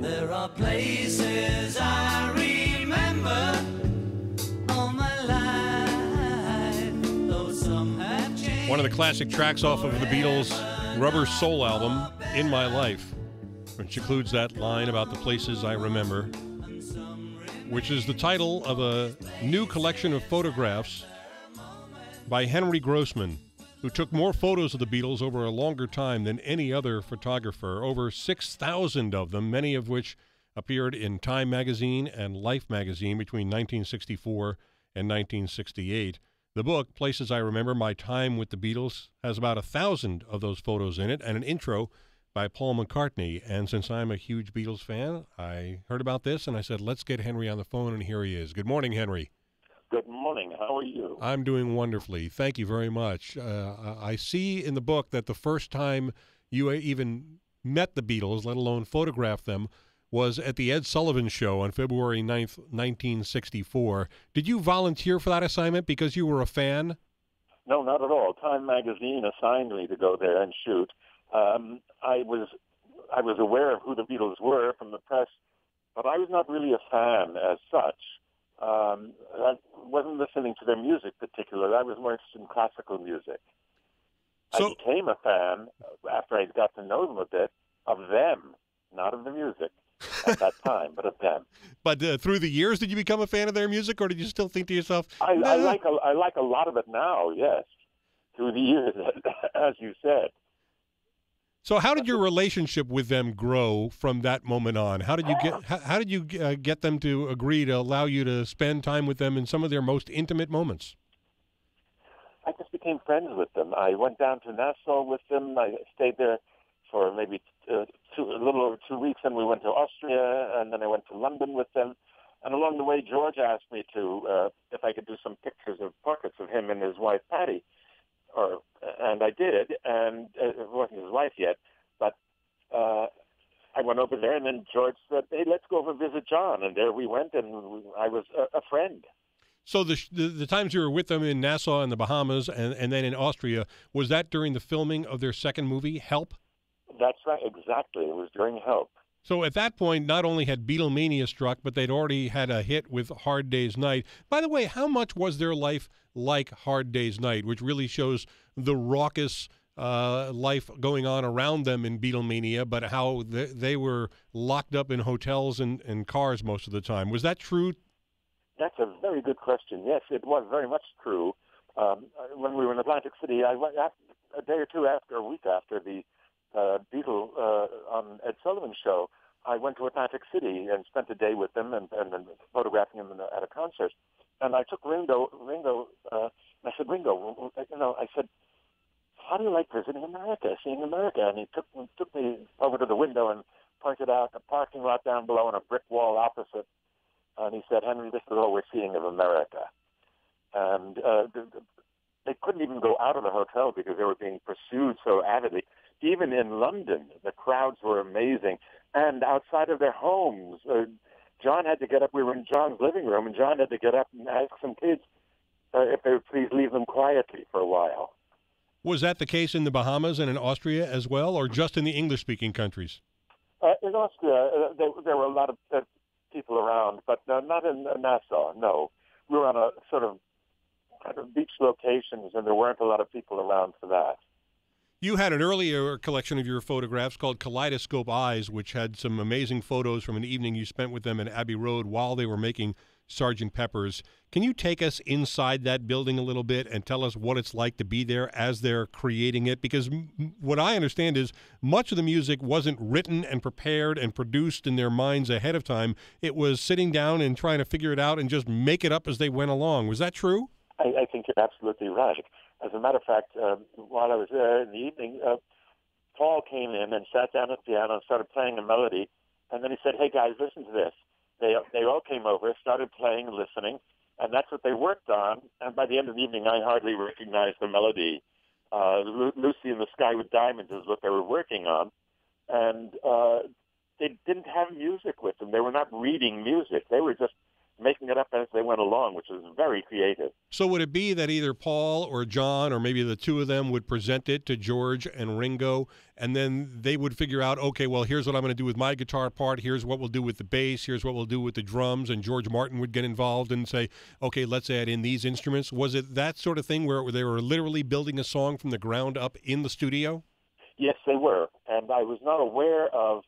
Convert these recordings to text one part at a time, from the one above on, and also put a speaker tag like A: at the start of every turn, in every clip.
A: There are places I remember all my life, though some have changed.
B: One of the classic tracks off of the Beatles' Rubber Soul album, In My Life, which includes that line about the places I remember, which is the title of a new collection of photographs by Henry Grossman, who took more photos of the Beatles over a longer time than any other photographer, over 6,000 of them, many of which appeared in Time magazine and Life magazine between 1964 and 1968. The book, Places I Remember, My Time with the Beatles, has about 1,000 of those photos in it and an intro by Paul McCartney. And since I'm a huge Beatles fan, I heard about this and I said, let's get Henry on the phone, and here he is. Good morning, Henry.
C: Good morning. How are you?
B: I'm doing wonderfully. Thank you very much. I see in the book that the first time you even met the Beatles, let alone photographed them, was at the Ed Sullivan Show on February 9th, 1964. Did you volunteer for that assignment because you were a fan?
C: No, not at all. Time magazine assigned me to go there and shoot. I was aware of who the Beatles were from the press, but I was not really a fan as such. I wasn't listening to their music particularly. I was more interested in classical music. I became a fan after I got to know them a bit, of them, not of the music at that time, but of them.
B: But through the years, did you become a fan of their music, or did you still think to yourself,
C: I like a lot of it now, yes, through the years, as you said.
B: So how did your relationship with them grow from that moment on? How did you get them to agree to allow you to spend time with them in some of their most intimate moments?
C: I just became friends with them. I went down to Nassau with them. I stayed there for maybe a little over 2 weeks, and we went to Austria, and then I went to London with them. And along the way, George asked me to if I could do some pictures of portraits of him and his wife, Patty. And I did, and it wasn't his wife yet, but I went over there, and then George said, hey, let's go over and visit John. And there we went, and I was a friend.
B: So the times you were with them in Nassau and the Bahamas and then in Austria, was that during the filming of their second movie, Help?
C: That's right, exactly. It was during Help.
B: So at that point, not only had Beatlemania struck, but they'd already had a hit with Hard Day's Night. By the way, how much was their life like Hard Day's Night, which really shows the raucous life going on around them in Beatlemania, but how they were locked up in hotels and cars most of the time? Was that true?
C: That's a very good question. Yes, it was very much true. When we were in Atlantic City, I went a day or two after, a week after the Beatles on Ed Sullivan Show, I went to Atlantic City and spent a day with them and photographing them at a concert. And I took Ringo, I said, Ringo, I said, how do you like visiting America, seeing America? And he took me over to the window and pointed out a parking lot down below and a brick wall opposite. And he said, Henry, this is all we're seeing of America. And they couldn't even go out of the hotel because they were being pursued so avidly. Even in London, the crowds were amazing. And outside of their homes, John had to get up. We were in John's living room, and John had to get up and ask some kids if they would please leave them quietly for a while.
B: Was that the case in the Bahamas and in Austria as well, or just in the English-speaking countries?
C: In Austria, there were a lot of people around, but not in Nassau, no. We were on a sort of beach locations, and there weren't a lot of people around for that.
B: You had an earlier collection of your photographs called Kaleidoscope Eyes, which had some amazing photos from an evening you spent with them in Abbey Road while they were making Sgt. Pepper's. Can you take us inside that building a little bit and tell us what it's like to be there as they're creating it? Because what I understand is much of the music wasn't written and prepared and produced in their minds ahead of time. It was sitting down and trying to figure it out and just make it up as they went along. Was that true?
C: I think you're absolutely right. As a matter of fact, while I was there in the evening, Paul came in and sat down at the piano and started playing a melody. And then he said, hey, guys, listen to this. They all came over, started playing and listening, and that's what they worked on. And by the end of the evening, I hardly recognized the melody. Lucy in the Sky with Diamonds is what they were working on. And they didn't have music with them. They were not reading music. They were just making it up as they went along, which was very creative.
B: So would it be that either Paul or John or maybe the two of them would present it to George and Ringo, and then they would figure out, okay, well, here's what I'm going to do with my guitar part, here's what we'll do with the bass, here's what we'll do with the drums, and George Martin would get involved and say, okay, let's add in these instruments? Was it that sort of thing where they were literally building a song from the ground up in the studio?
C: Yes, they were, and I was not aware of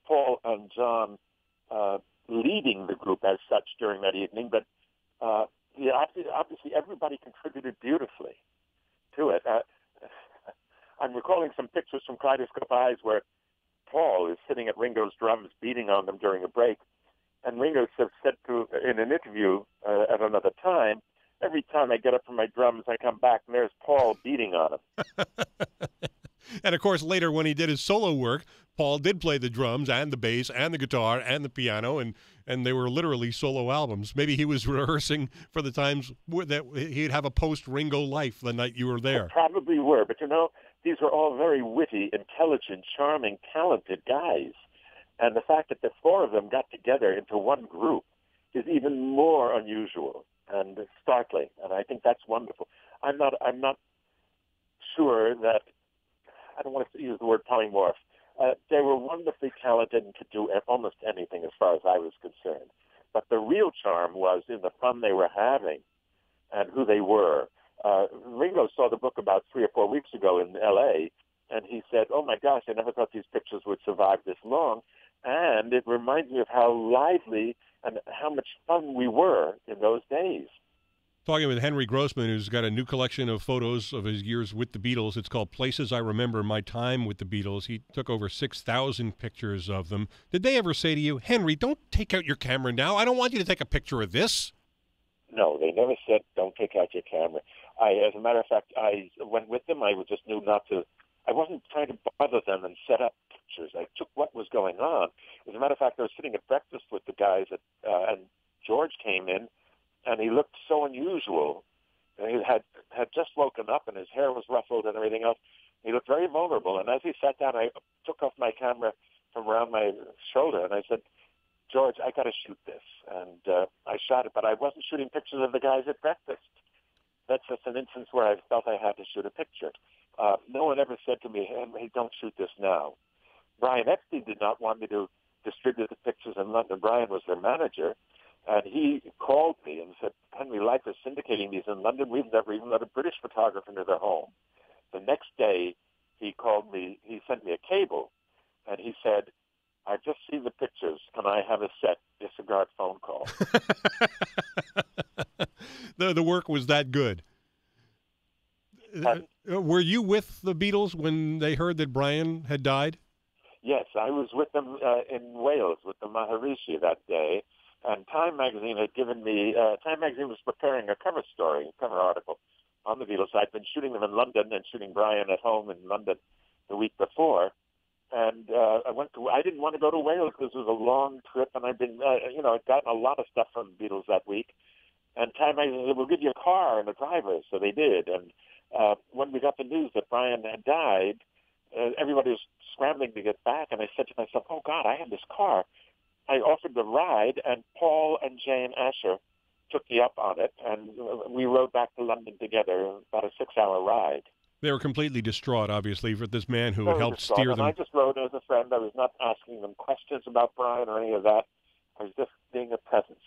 C: Paul and John leading the group as such during that evening, but obviously everybody contributed beautifully to it. I'm recalling some pictures from Kaleidoscope Eyes where Paul is sitting at Ringo's drums beating on them during a break, and Ringo said in an interview at another time, every time I get up from my drums, I come back and there's Paul beating on them.
B: And, of course, later when he did his solo work, Paul did play the drums and the bass and the guitar and the piano, and they were literally solo albums. Maybe he was rehearsing for the times that he'd have a post-Ringo life the night you were there.
C: They probably were, but, these were all very witty, intelligent, charming, talented guys. And the fact that the four of them got together into one group is even more unusual and startling, and I think that's wonderful. I'm not sure that, I don't want to use the word polymorph. They were wonderfully talented and could do almost anything as far as I was concerned. But the real charm was in the fun they were having and who they were. Ringo saw the book about 3 or 4 weeks ago in L.A., and he said, oh, my gosh, I never thought these pictures would survive this long. And it reminds me of how lively and how much fun we were in those days.
B: Talking with Henry Grossman, who's got a new collection of photos of his years with the Beatles. It's called Places I Remember My Time with the Beatles. He took over 6,000 pictures of them. Did they ever say to you, Henry, don't take out your camera now. I don't want you to take a picture of this.
C: No, they never said, don't take out your camera. As a matter of fact, I went with them. I just knew not to. I wasn't trying to bother them and set up pictures. I took what was going on. As a matter of fact, I was sitting at breakfast with the guys, and George came in, and he looked so unusual. He had just woken up, and his hair was ruffled and everything else. He looked very vulnerable. And as he sat down, I took off my camera from around my shoulder, and I said, George, I got to shoot this. And I shot it, but I wasn't shooting pictures of the guys at breakfast. That's just an instance where I felt I had to shoot a picture. No one ever said to me, hey, don't shoot this now. Brian Epstein did not want me to distribute the pictures in London. Brian was their manager. And he called me and said, Henry, Life is syndicating these in London. We've never even let a British photographer into their home. The next day, he called me. He sent me a cable, and he said, I've just seen the pictures. Can I have a set? Disregard phone call.
B: The work was that good. Were you with the Beatles when they heard that Brian had died?
C: Yes, I was with them in Wales with the Maharishi that day. And Time Magazine had given me, Time Magazine was preparing a cover article on the Beatles. I'd been shooting them in London and shooting Brian at home in London the week before. And I didn't want to go to Wales because it was a long trip, and I'd been, I'd gotten a lot of stuff from the Beatles that week. And Time Magazine said, we'll give you a car and a driver. So they did. And when we got the news that Brian had died, everybody was scrambling to get back. And I said to myself, oh, God, I have this car. I offered the ride, and Paul and Jane Asher took me up on it, and we rode back to London together, about a 6-hour ride.
B: They were completely distraught, obviously, for this man who had helped steer them.
C: I just rode as a friend. I was not asking them questions about Brian or any of that. I was just being a presence.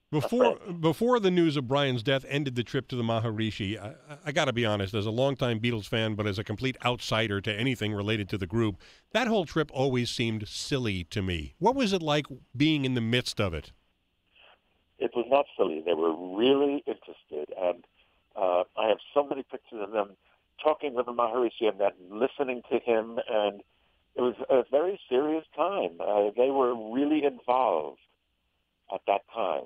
B: Before the news of Brian's death ended the trip to the Maharishi, I got to be honest, as a longtime Beatles fan, but as a complete outsider to anything related to the group, that whole trip always seemed silly to me. What was it like being in the midst of it?
C: It was not silly. They were really interested, and I have so many pictures of them talking with the Maharishi and then listening to him, and it was a very serious time. They were really involved at that time.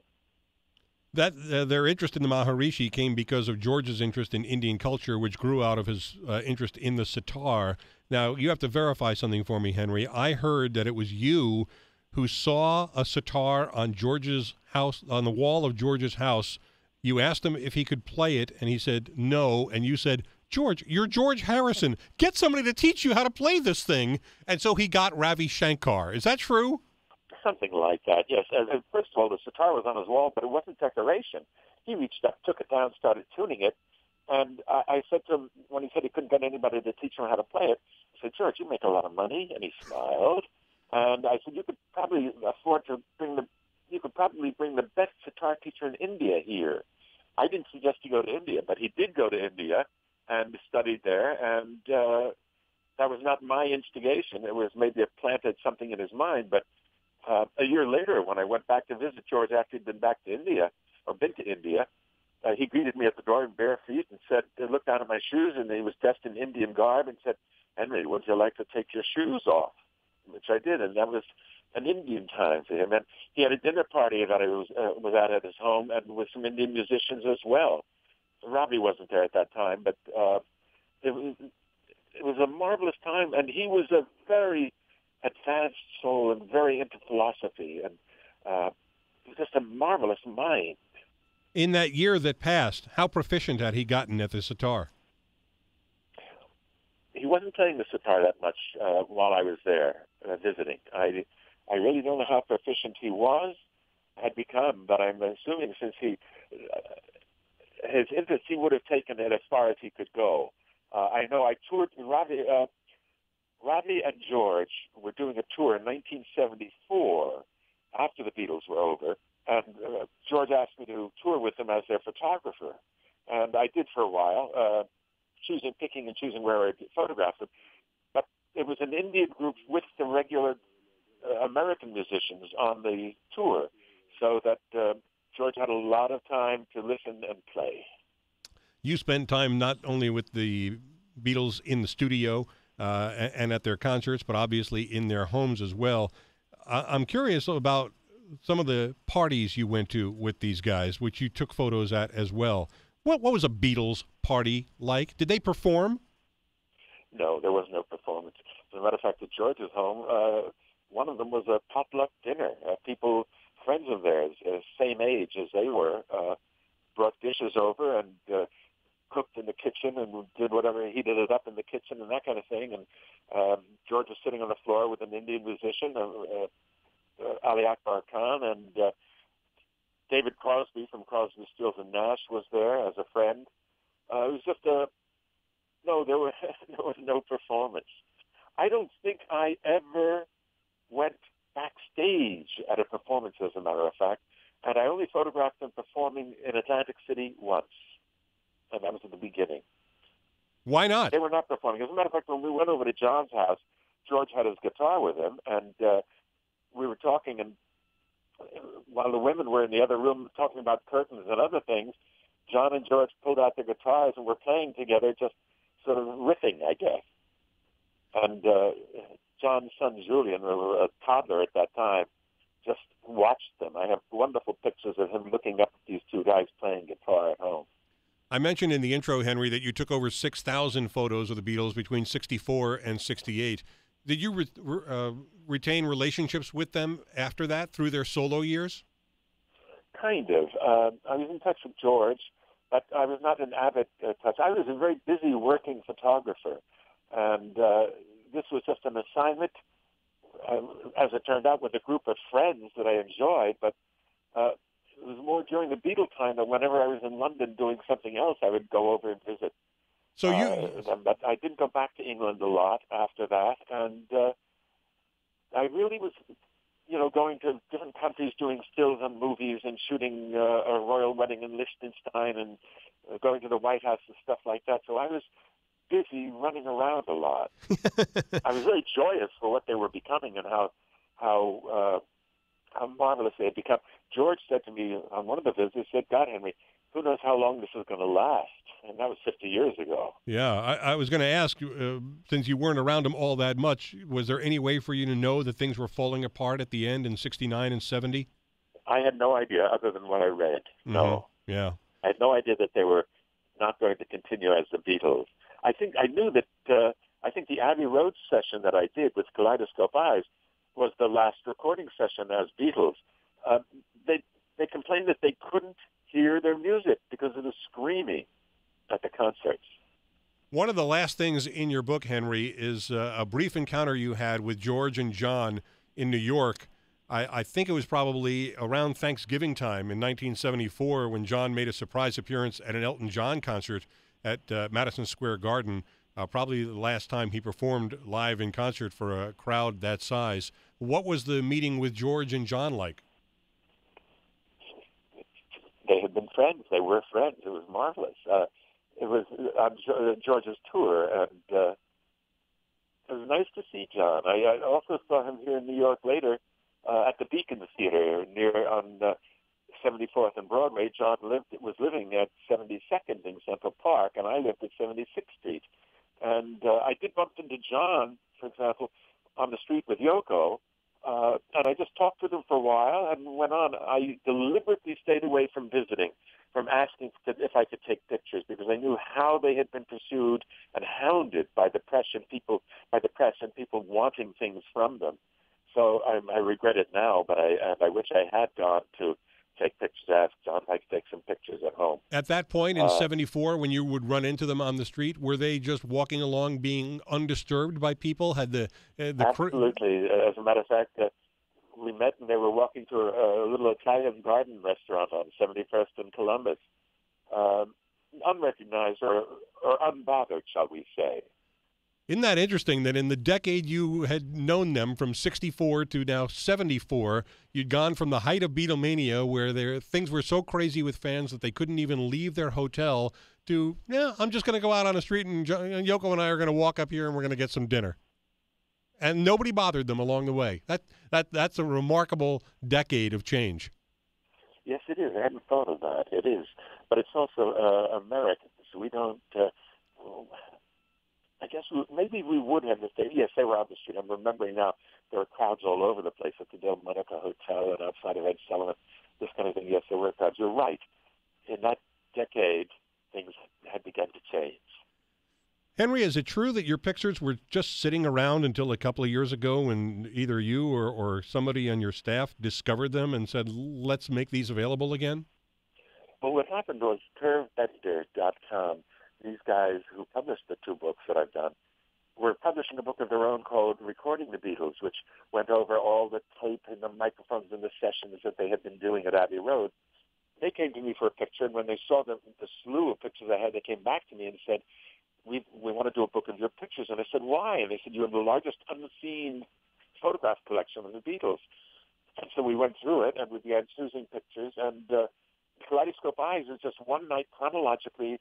B: That their interest in the Maharishi came because of George's interest in Indian culture, which grew out of his interest in the sitar. Now, you have to verify something for me, Henry. I heard that it was you who saw a sitar on George's house, on the wall of George's house. You asked him if he could play it, and he said no, and you said, George, you're George Harrison. Get somebody to teach you how to play this thing. And so he got Ravi Shankar. Is that true?
C: Something like that, yes. And first of all, the sitar was on his wall, but it wasn't decoration. He reached up, took it down, started tuning it. And I said to him, when he said he couldn't get anybody to teach him how to play it, I said, George, you make a lot of money. And he smiled. And I said, you could probably afford to bring the best sitar teacher in India here. I didn't suggest he go to India, but he did go to India and studied there. And that was not my instigation. It was maybe it planted something in his mind. But a year later, when I went back to visit George after he'd been back to India, or been to India, he greeted me at the door in bare feet and said, looked down at my shoes, and he was dressed in Indian garb and said, Henry, would you like to take your shoes off? Which I did, and that was an Indian time for him. And he had a dinner party that I was at his home, and with some Indian musicians as well. Robbie wasn't there at that time, but it was a marvelous time, and he was a very advanced soul and very into philosophy, and just a marvelous mind.
B: In that year that passed, how proficient had he gotten at the sitar?
C: He wasn't playing the sitar that much while I was there visiting. I really don't know how proficient he had become, but I'm assuming since his interest, he would have taken it as far as he could go. I know I toured Robbie and George were doing a tour in 1974 after the Beatles were over, and George asked me to tour with them as their photographer, and I did for a while, picking and choosing where I photographed them. But it was an Indian group with the regular American musicians on the tour, so that George had a lot of time to listen and play.
B: You spent time not only with the Beatles in the studio and at their concerts, but obviously in their homes as well. I'm curious about some of the parties you went to with these guys, which you took photos at as well. What was a Beatles party like? Did they perform?
C: No, there was no performance. As a matter of fact, at George's home, one of them was a potluck dinner. People, friends of theirs, same age as they were, brought dishes over and cooked in the kitchen and did whatever, heated it up in the kitchen and that kind of thing. And George was sitting on the floor with an Indian musician, Ali Akbar Khan, and David Crosby from Crosby, Stills and Nash was there as a friend. It was just there was no performance. I don't think I ever went backstage at a performance, as a matter of fact, and I only photographed them performing in Atlantic City once, and that was at the beginning.
B: Why not?
C: They were not performing. As a matter of fact, when we went over to John's house, George had his guitar with him, and we were talking, and while the women were in the other room talking about curtains and other things, John and George pulled out their guitars and were playing together, just sort of riffing, I guess. And John's son, Julian, a toddler at that time, just watched them. I have wonderful pictures of him looking up at these two guys playing guitar at home.
B: I mentioned in the intro, Henry, that you took over 6,000 photos of the Beatles between 64 and 68. Did you retain relationships with them after that, through their solo years? Kind
C: of. I was in touch with George, but I was not an avid touch. I was a very busy working photographer, and this was just an assignment, as it turned out, with a group of friends that I enjoyed, but it was more during the Beatle time that whenever I was in London doing something else, I would go over and visit. But I didn't go back to England a lot after that, and I really was, going to different countries doing stills on movies and shooting a royal wedding in Liechtenstein and going to the White House and stuff like that. So I was busy running around a lot. I was very joyous for what they were becoming and how marvelous they had become. George said to me on one of the visits, he said, God, Henry, who knows how long this is going to last? And that was 50 years ago.
B: Yeah, I was going to ask, since you weren't around them all that much, was there any way for you to know that things were falling apart at the end in 69 and 70?
C: I had no idea other than what I read.
B: Mm-hmm.
C: No.
B: Yeah.
C: I had no idea that they were not going to continue as the Beatles. I knew that, I think the Abbey Road session that I did with Kaleidoscope Eyes was the last recording session as Beatles. They complained that they couldn't hear their music because of the screaming at the concerts.
B: One of the last things in your book, Henry, is a brief encounter you had with George and John in New York. I think it was probably around Thanksgiving time in 1974 when John made a surprise appearance at an Elton John concert at Madison Square Garden, probably the last time he performed live in concert for a crowd that size. What was the meeting with George and John like?
C: They had been friends. They were friends. It was marvelous. It was on George's tour, and it was nice to see John. I also saw him here in New York later at the Beacon Theater near on 74th and Broadway. John was living at 72nd in Central Park, and I lived at 76th Street. And I did bump into John, for example, on the street with Yoko, and I just talked with him for a while and went on. I deliberately stayed away from visiting, from asking if I could take pictures, because I knew how they had been pursued and hounded by the press and people wanting things from them. So I regret it now, but I wish I had gone to take pictures, ask John if I could take some pictures at home. At
B: that point in 74, when you would run into them on the street, were they just walking along being undisturbed by people? Had the
C: Absolutely. As a matter of fact, we met and they were walking to a little Italian garden restaurant on 71st and Columbus. Unrecognized or unbothered, shall we say.
B: Isn't that interesting that in the decade you had known them, from 64 to now 74, you'd gone from the height of Beatlemania, where things were so crazy with fans that they couldn't even leave their hotel, to, I'm just going to go out on the street and Yoko and I are going to walk up here and we're going to get some dinner. And nobody bothered them along the way. That's a remarkable decade of change.
C: Yes, it is. I hadn't thought of that. It is. But it's also American. So we don't... I guess maybe we would have if yes, they were on the street. I'm remembering now there were crowds all over the place at the Del Monica Hotel and outside of Ed Sullivan, this kind of thing. Yes, there were crowds. You're right. In that decade, things had begun to change.
B: Henry, is it true that your pictures were just sitting around until a couple of years ago when either you or somebody on your staff discovered them and said, let's make these available again?
C: Well, what happened was curvevector.com, these guys who published the two books that I've done, were publishing a book of their own called Recording the Beatles, which went over all the tape and the microphones and the sessions that they had been doing at Abbey Road. They came to me for a picture, and when they saw the slew of pictures I had, they came back to me and said, we want to do a book of your pictures. And I said, why? And they said, you have the largest unseen photograph collection of the Beatles. And so we went through it, and we began choosing pictures. And Kaleidoscope Eyes is just one night chronologically,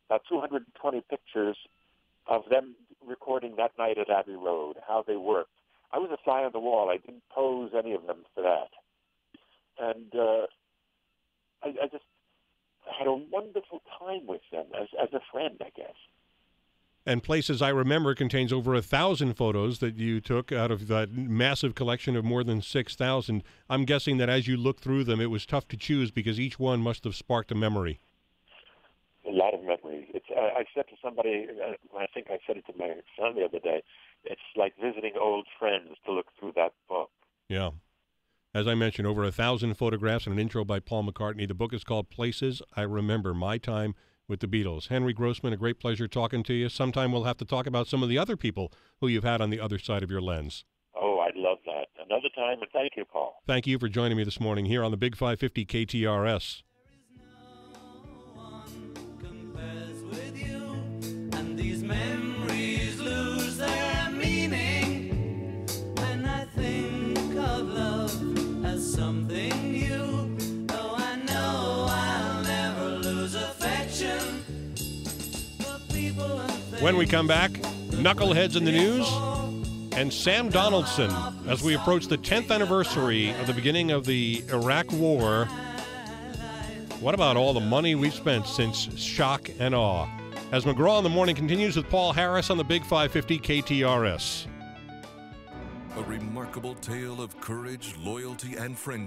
C: about 220 pictures of them recording that night at Abbey Road, how they worked. I was a fly on the wall. I didn't pose any of them for that. And I just had a wonderful time with them as a friend, I guess.
B: And Places I Remember contains over 1,000 photos that you took out of that massive collection of more than 6,000. I'm guessing that as you looked through them, it was tough to choose because each one must have sparked a memory.
C: A lot of memories. I said to somebody, I think I said it to my son the other day, it's like visiting old friends to look through that book.
B: Yeah. As I mentioned, over 1,000 photographs and an intro by Paul McCartney. The book is called Places I Remember, My Time with the Beatles. Henry Grossman, a great pleasure talking to you. Sometime we'll have to talk about some of the other people who you've had on the other side of your lens.
C: Oh, I'd love that. Another time, and thank you, Paul.
B: Thank you for joining me this morning here on the Big 550 KTRS.
A: Something new, though I know I'll never lose affection.
B: When we come back, Knuckleheads in the News and Sam Donaldson as we approach the 10th anniversary of the beginning of the Iraq War. What about all the money we've spent since Shock and Awe? As McGraw in the Morning continues with Paul Harris on the Big 550 KTRS.
D: A remarkable tale of courage, loyalty, and friendship.